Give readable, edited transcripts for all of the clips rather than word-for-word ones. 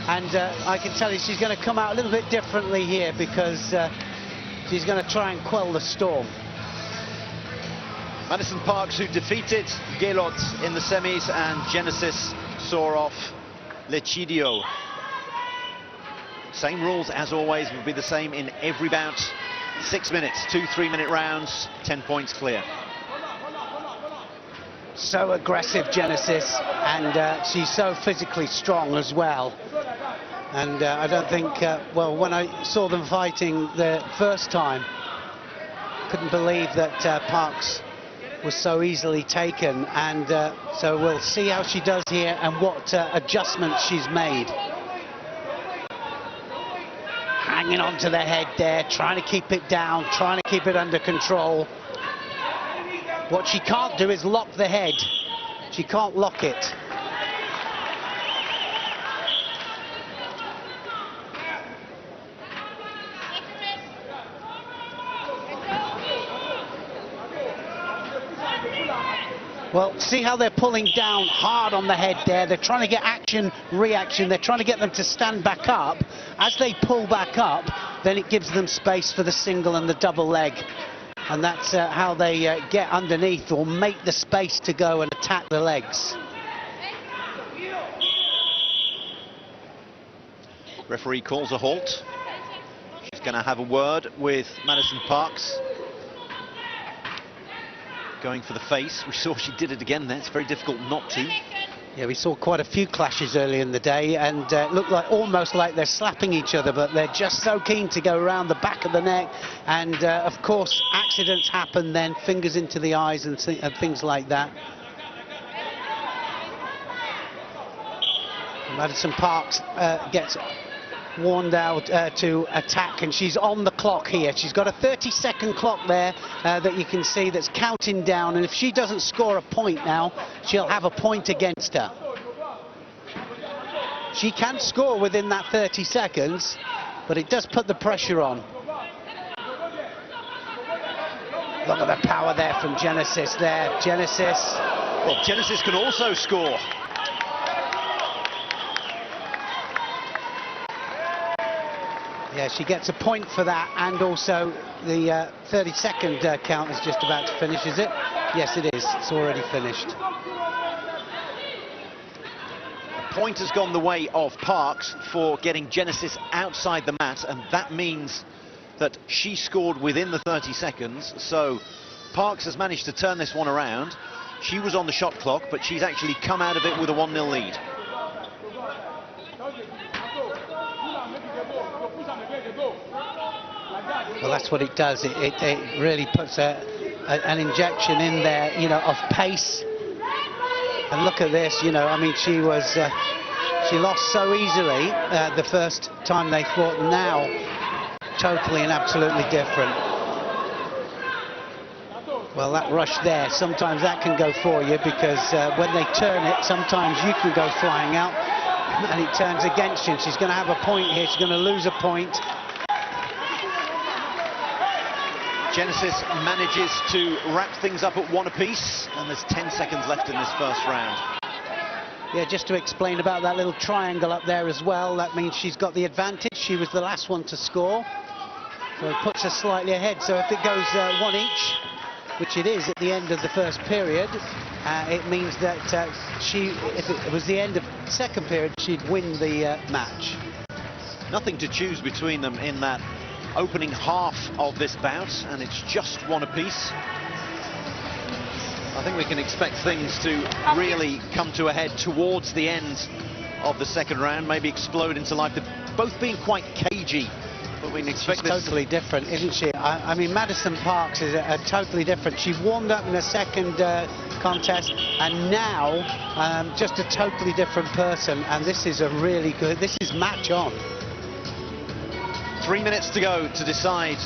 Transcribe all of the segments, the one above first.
And I can tell you she's going to come out a little bit differently here, because she's going to try and quell the storm. Madison Parks, who defeated Gelot in the semis, and Genesis saw off Lechidio. Same rules as always, will be the same in every bout. 6 minutes, 2 3-minute rounds, 10 points clear. So aggressive, Genesis, and she's so physically strong as well. And I don't think, well, when I saw them fighting the first time, couldn't believe that Parks was so easily taken. And so we'll see how she does here and what adjustments she's made. Hanging on to the head there, trying to keep it down, trying to keep it under control. What she can't do is lock the head. She can't lock it. Well, see how they're pulling down hard on the head there. They're trying to get action, reaction. They're trying to get them to stand back up. As they pull back up, then it gives them space for the single and the double leg. And that's how they get underneath or make the space to go and attack the legs. Referee calls a halt. She's going to have a word with Madison Parks. Going for the face. We saw she did it again there. It's very difficult not to. Yeah, we saw quite a few clashes early in the day, and it looked like almost like they're slapping each other, but they're just so keen to go around the back of the neck. And of course, accidents happen then, fingers into the eyes and things like that. Madison Parks gets warned out to attack, and she's on the clock here. She's got a 30-second clock there that you can see that's counting down, and if she doesn't score a point now, she'll have a point against her. She can score within that 30 seconds, but it does put the pressure on. Look at the power there from Genesis there. Genesis. Well, Genesis can also score. Yeah, she gets a point for that, and also the 30-second count is just about to finish, is it? Yes, it is. It's already finished. A point has gone the way of Parks for getting Genesis outside the mat, and that means that she scored within the 30 seconds. So Parks has managed to turn this one around. She was on the shot clock, but she's actually come out of it with a 1-0 lead. Well, that's what it does. It really puts an injection in there, you know, of pace. And look at this, you know, I mean, she lost so easily the first time they fought. Now, totally and absolutely different. Well, that rush there, sometimes that can go for you, because when they turn it, sometimes you can go flying out, and it turns against you. She's going to have a point here. She's going to lose a point. Genesis manages to wrap things up at 1 apiece, and there's 10 seconds left in this first round. Yeah, just to explain about that little triangle up there as well, that means she's got the advantage. She was the last one to score, so it puts her slightly ahead. So if it goes 1 each, which it is at the end of the first period, it means that if it was the end of the second period, she'd win the match. Nothing to choose between them in that opening half of this bout, and it's just 1 apiece. I think we can expect things to really come to a head towards the end of the second round, maybe explode into life. They've both been quite cagey, but we can expect this. Totally different, isn't she? I mean, Madison Parks is a totally different. She warmed up in the second contest, and now just a totally different person, and this is a really good, this is match on. 3 minutes to go to decide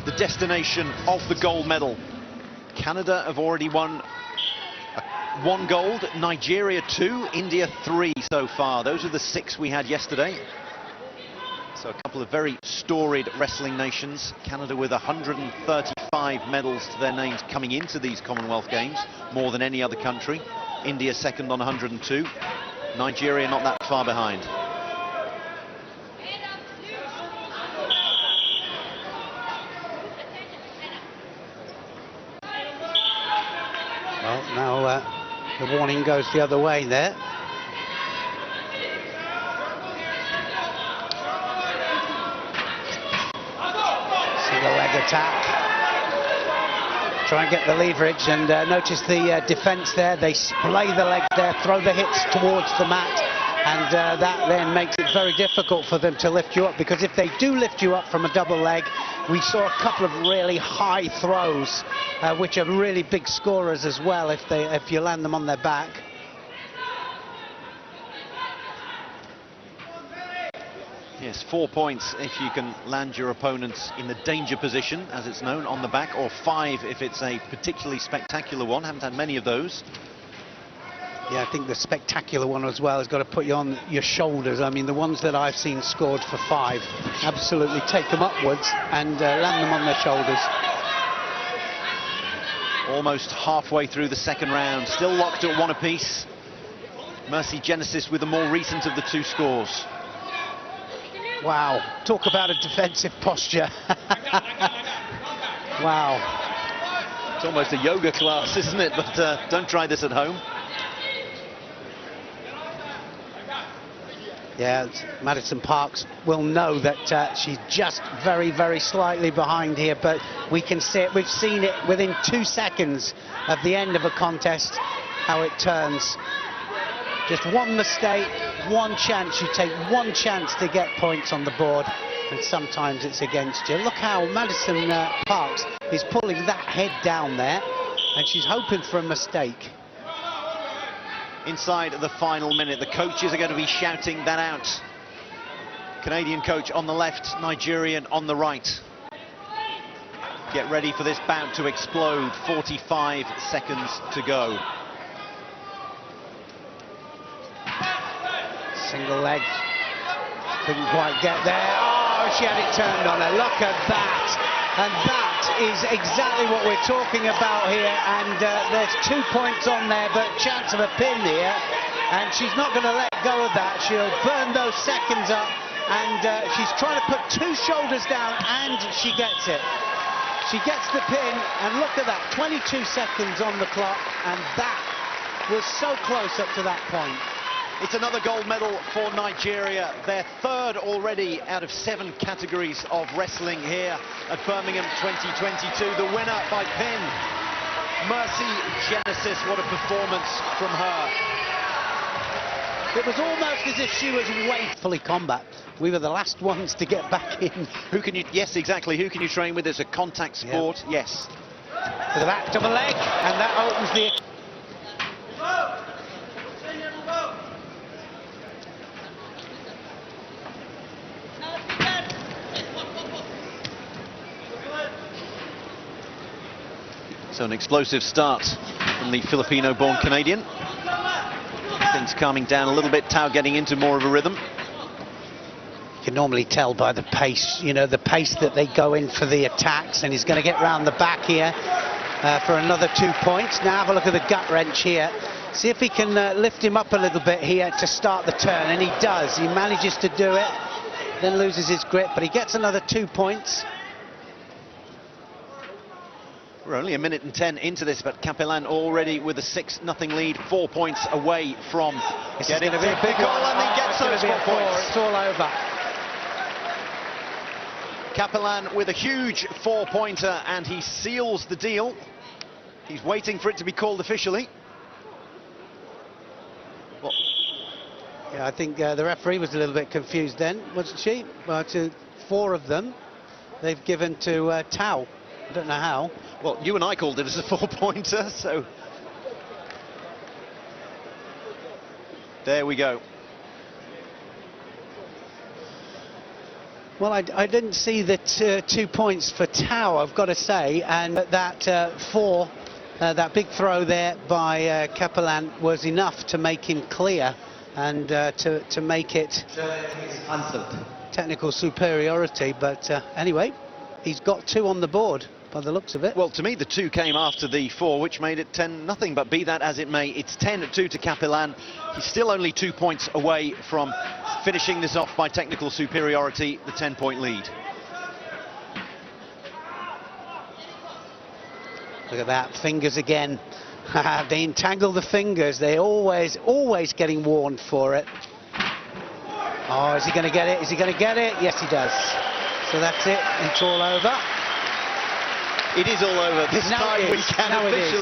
the destination of the gold medal. Canada have already won 1 gold, Nigeria 2, India 3 so far. Those are the 6 we had yesterday. So a couple of very storied wrestling nations. Canada with 135 medals to their names coming into these Commonwealth Games, more than any other country. India second on 102. Nigeria not that far behind. The warning goes the other way there. Single leg attack. Try and get the leverage, and notice the defence there. They splay the legs there, throw the hips towards the mat, and that then makes it very difficult for them to lift you up, because if they do lift you up from a double leg, we saw a couple of really high throws, which are really big scorers as well if you land them on their back. Yes, 4 points if you can land your opponents in the danger position, as it's known, on the back, or 5 if it's a particularly spectacular one. Haven't had many of those. Yeah, I think the spectacular one as well has got to put you on your shoulders. I mean, the ones that I've seen scored for 5, absolutely take them upwards and land them on their shoulders. Almost halfway through the second round, still locked at 1 apiece. Mercy Genesis with the more recent of the 2 scores. Wow, talk about a defensive posture. Wow. It's almost a yoga class, isn't it? But don't try this at home. Yeah, Madison Parks will know that she's just very, very slightly behind here, but we can see it. We've seen it within 2 seconds of the end of a contest, how it turns. Just one mistake, one chance. You take one chance to get points on the board, and sometimes it's against you. Look how Madison Parks is pulling that head down there, and she's hoping for a mistake. Inside the final minute, the coaches are going to be shouting that out. Canadian coach on the left, Nigerian on the right. Get ready for this bout to explode. 45 seconds to go. Single leg, couldn't quite get there. Oh, she had it turned on her. Look at that. And that is exactly what we're talking about here. And there's 2 points on there, but chance of a pin here. And she's not going to let go of that. She'll burn those seconds up. And she's trying to put 2 shoulders down, and she gets it. She gets the pin, and look at that, 22 seconds on the clock. And that was so close up to that point. It's another gold medal for Nigeria, their 3rd already out of 7 categories of wrestling here at Birmingham 2022. The winner by pin, Mercy Genesis. What a performance from her. It was almost as if she was fully combat. We were the last ones to get back in. Who can you, yes, exactly, who can you train with? It's a contact sport, yeah. Yes. With that double leg, and that opens the... So an explosive start from the Filipino-born Canadian. Things calming down a little bit, Tao getting into more of a rhythm. You can normally tell by the pace, you know, the pace that they go in for the attacks, and he's going to get round the back here for another 2 points. Now have a look at the gut wrench here. See if he can lift him up a little bit here to start the turn, and he does. He manages to do it, then loses his grip, but he gets another 2 points. We're only 1 minute and 10 into this, but Capellan already with a 6-0 lead, 4 points away from getting a big goal, and he gets those 4 points. It's all over. Capellan with a huge 4-pointer, and he seals the deal. He's waiting for it to be called officially. Well, yeah, I think the referee was a little bit confused then, wasn't she? Well, to 4 of them, they've given to Tao. I don't know how. Well, you and I called it as a 4-pointer, so... There we go. Well, I didn't see the 2 points for Tao, I've got to say, and that that big throw there by Capellan was enough to make him clear and to make it technical superiority. But anyway, he's got 2 on the board by the looks of it. Well, to me, the 2 came after the 4, which made it 10-0. But be that as it may, it's 10-2 to Capellan. He's still only 2 points away from finishing this off by technical superiority, the 10-point lead. Look at that, fingers again. They entangle the fingers. They're always getting warned for it. Oh, is he going to get it? Is he going to get it? Yes, he does. So that's it. It's all over. It is all over. This Now time it we is. can Now it is. officially